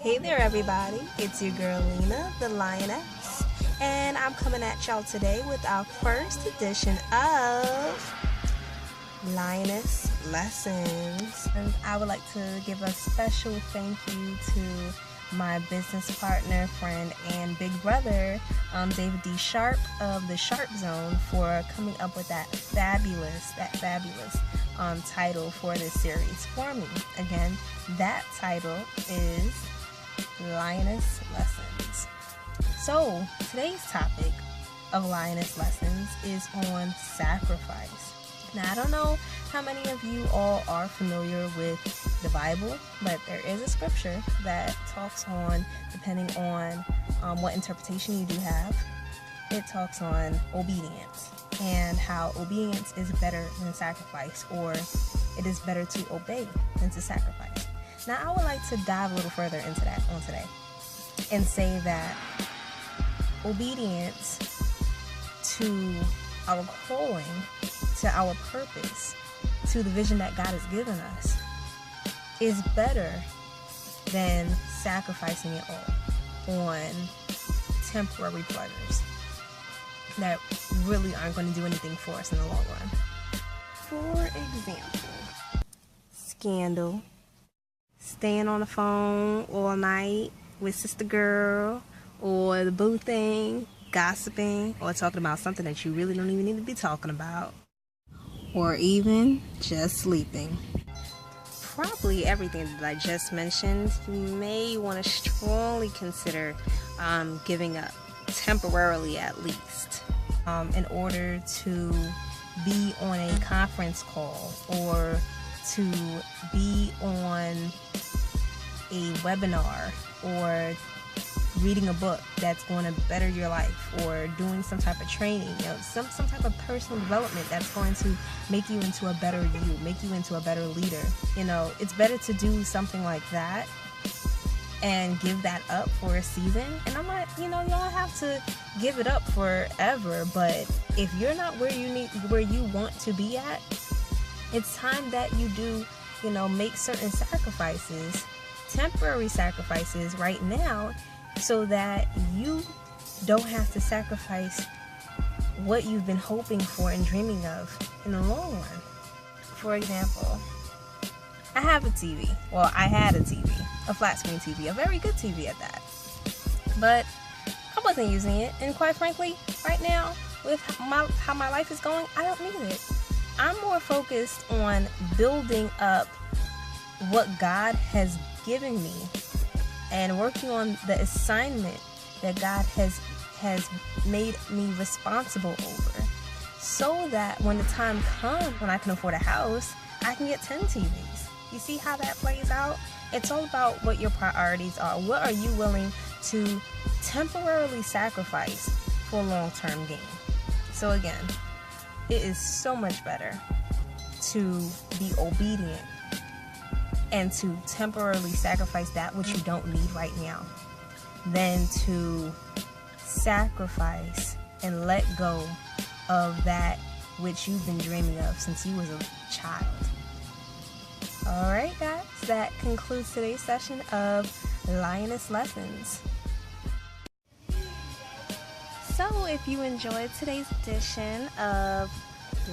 Hey there everybody, it's your girl Lena, the Lioness, and I'm coming at y'all today with our first edition of Lioness Lessons. And I would like to give a special thank you to my business partner, friend, and big brother, David D. Sharp of the Sharp Zone, for coming up with that fabulous title for this series for me. Again, that title is Lioness Lessons. So today's topic of Lioness Lessons is on sacrifice. Now, I don't know how many of you all are familiar with the Bible, but there is a scripture that talks on, depending on what interpretation you do have, it talks on obedience and how obedience is better than sacrifice, or it is better to obey than to sacrifice. Now, I would like to dive a little further into that on today and say that obedience to our calling, to our purpose, to the vision that God has given us is better than sacrificing it all on temporary pleasures that really aren't going to do anything for us in the long run. For example, scandal, staying on the phone all night with sister girl, or the boo thing, gossiping, or talking about something that you really don't even need to be talking about, or even just sleeping. Probably everything that I just mentioned, you may want to strongly consider giving up, temporarily at least, in order to be on a conference call, or to be on a webinar, or reading a book that's going to better your life, or doing some type of training, some type of personal development that's going to make you into a better you, make you into a better leader. It's better to do something like that and give that up for a season. And I'm not, you don't have to give it up forever, but if you're not where you want to be at, it's time that you do, make certain sacrifices, temporary sacrifices right now, so that you don't have to sacrifice what you've been hoping for and dreaming of in the long run. For example, I have a TV. Well, I had a TV, a flat screen TV, a very good TV at that. But I wasn't using it, and quite frankly, right now, with how my life is going, I don't need it. I'm more focused on building up what God has given me and working on the assignment that God has made me responsible over, so that when the time comes when I can afford a house, I can get 10 TVs. You see how that plays out? It's all about what your priorities are. What are you willing to temporarily sacrifice for long-term gain? So again, it is so much better to be obedient and to temporarily sacrifice that which you don't need right now, than to sacrifice and let go of that which you've been dreaming of since you was a child. Alright guys, that concludes today's session of Lioness Lessons. So if you enjoyed today's edition of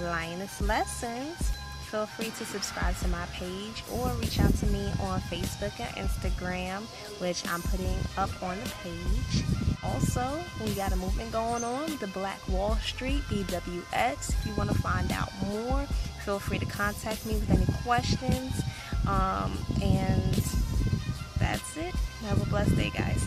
Lioness Lessons, feel free to subscribe to my page, or reach out to me on Facebook and Instagram, which I'm putting up on the page. Also, we got a movement going on, the Black Wall Street, BWX. If you want to find out more, feel free to contact me with any questions. And that's it. Have a blessed day, guys.